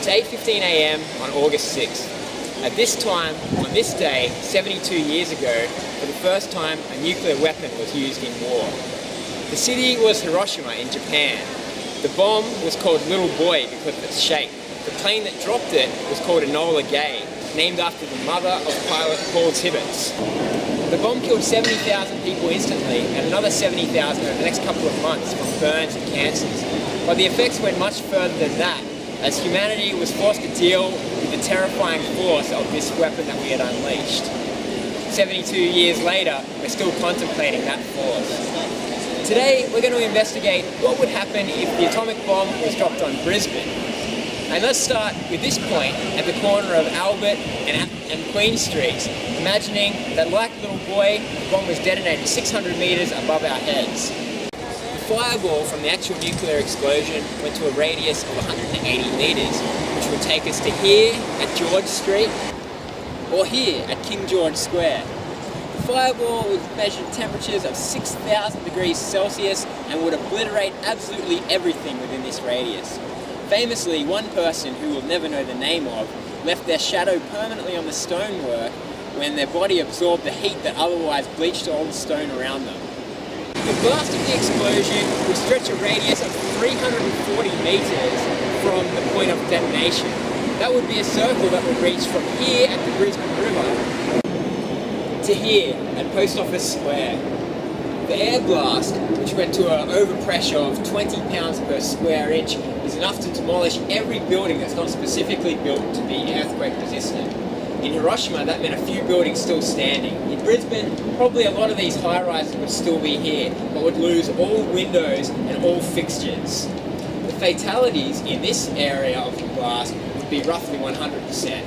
It's 8:15 a.m. on August 6th. At this time, on this day, 72 years ago, for the first time, a nuclear weapon was used in war. The city was Hiroshima in Japan. The bomb was called Little Boy because of its shape. The plane that dropped it was called Enola Gay, named after the mother of pilot Paul Tibbets. The bomb killed 70,000 people instantly and another 70,000 over the next couple of months from burns and cancers. But the effects went much further than that, as humanity was forced to deal with the terrifying force of this weapon that we had unleashed. 72 years later, we're still contemplating that force. Today, we're going to investigate what would happen if the atomic bomb was dropped on Brisbane. And let's start with this point at the corner of Albert and Queen Streets, imagining that like Little Boy, the bomb was detonated 600 metres above our heads. The fireball from the actual nuclear explosion went to a radius of 180 metres, which would take us to here at George Street, or here at King George Square. The fireball would measure temperatures of 6,000 degrees Celsius and would obliterate absolutely everything within this radius. Famously, one person, who we'll never know the name of, left their shadow permanently on the stonework when their body absorbed the heat that otherwise bleached all the stone around them. The blast of the explosion would stretch a radius of 340 metres from the point of detonation. That would be a circle that would reach from here at the Brisbane River to here at Post Office Square. The air blast, which went to an overpressure of 20 pounds per square inch, is enough to demolish every building that's not specifically built to be earthquake resistant. In Hiroshima, that meant a few buildings still standing. In Brisbane, probably a lot of these high-rises would still be here, but would lose all windows and all fixtures. The fatalities in this area of the blast would be roughly 100%.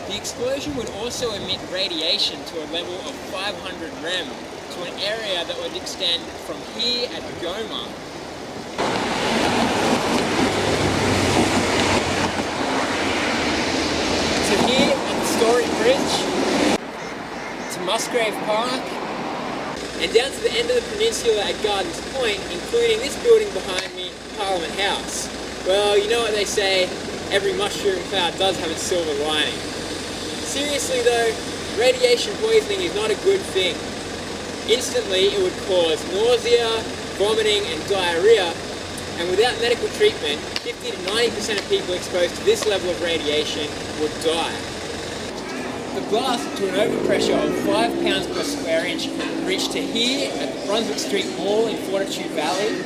The explosion would also emit radiation to a level of 500 rem, to an area that would extend from here at Goma to here at the Story Bridge, to Musgrave Park, and down to the end of the peninsula at Gardens Point, including this building behind me, Parliament House. Well, you know what they say, every mushroom cloud does have its silver lining. Seriously though, radiation poisoning is not a good thing. Instantly, it would cause nausea, vomiting and diarrhea, and without medical treatment, 50 to 90% of people exposed to this level of radiation would die. The blast to an overpressure of 5 pounds per square inch reached to here at the Brunswick Street Mall in Fortitude Valley,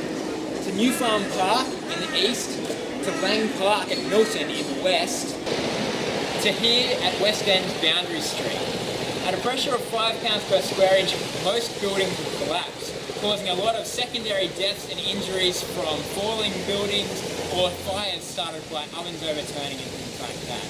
to New Farm Park in the east, to Lang Park at Milton in the west, to here at West End's Boundary Street. At a pressure of 5 pounds per square inch, most buildings would collapse, causing a lot of secondary deaths and injuries from falling buildings or fires started by ovens overturning and things like that.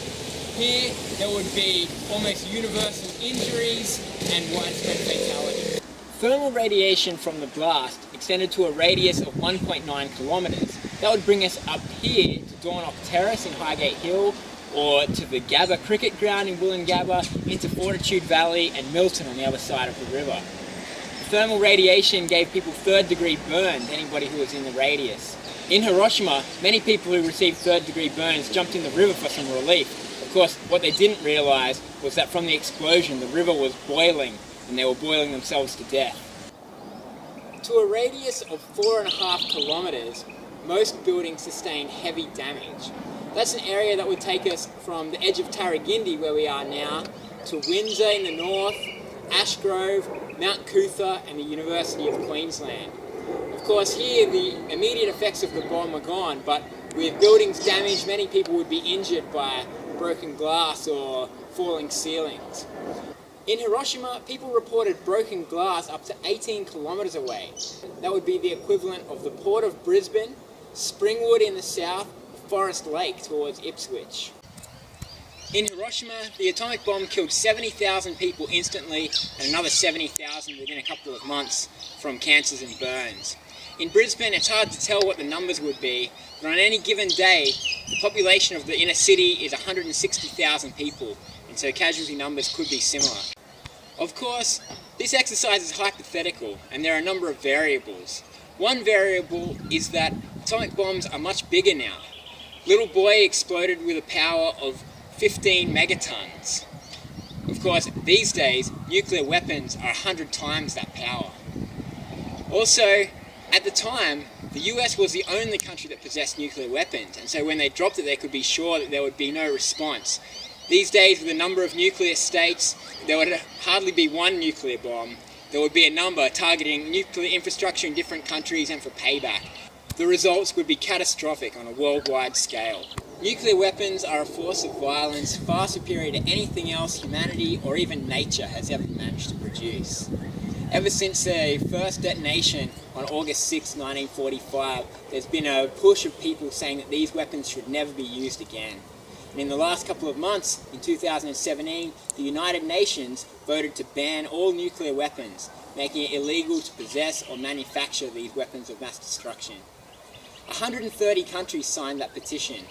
Here, there would be almost universal injuries and widespread fatalities. Thermal radiation from the blast extended to a radius of 1.9 kilometres. That would bring us up here to Dornoch Terrace in Highgate Hill, or to the Gabba Cricket Ground in Woolloongabba, into Fortitude Valley and Milton on the other side of the river. The thermal radiation gave people third-degree burns, anybody who was in the radius. In Hiroshima, many people who received third-degree burns jumped in the river for some relief. Of course, what they didn't realise was that from the explosion, the river was boiling, and they were boiling themselves to death. To a radius of 4.5 kilometres, most buildings sustained heavy damage. That's an area that would take us from the edge of Tarragindi, where we are now, to Windsor in the north, Ashgrove, Mount Cootha and the University of Queensland. Of course, here the immediate effects of the bomb are gone, but with buildings damaged, many people would be injured by broken glass or falling ceilings. In Hiroshima, people reported broken glass up to 18 kilometres away. That would be the equivalent of the Port of Brisbane, Springwood in the south, Forest Lake towards Ipswich. In Hiroshima, the atomic bomb killed 70,000 people instantly and another 70,000 within a couple of months from cancers and burns. In Brisbane, it's hard to tell what the numbers would be, but on any given day, the population of the inner city is 160,000 people, and so casualty numbers could be similar. Of course, this exercise is hypothetical, and there are a number of variables. One variable is that atomic bombs are much bigger now. Little Boy exploded with a power of 15 megatons. Of course, these days, nuclear weapons are 100 times that power. Also, at the time, the US was the only country that possessed nuclear weapons, and so when they dropped it, they could be sure that there would be no response. These days, with the number of nuclear states, there would hardly be one nuclear bomb. There would be a number targeting nuclear infrastructure in different countries and for payback. The results would be catastrophic on a worldwide scale. Nuclear weapons are a force of violence far superior to anything else humanity or even nature has ever managed to produce. Ever since their first detonation on August 6, 1945, there's been a push of people saying that these weapons should never be used again. And in the last couple of months, in 2017, the United Nations voted to ban all nuclear weapons, making it illegal to possess or manufacture these weapons of mass destruction. 130 countries signed that petition,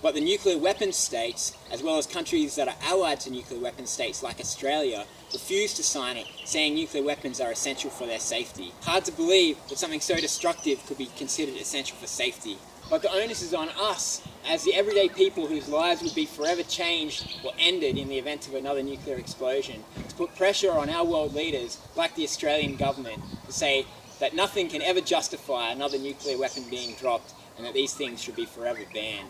but the nuclear weapons states, as well as countries that are allied to nuclear weapons states like Australia, refused to sign it, saying nuclear weapons are essential for their safety. Hard to believe that something so destructive could be considered essential for safety. But the onus is on us, as the everyday people whose lives would be forever changed or ended in the event of another nuclear explosion, to put pressure on our world leaders, like the Australian government, to say that nothing can ever justify another nuclear weapon being dropped and that these things should be forever banned.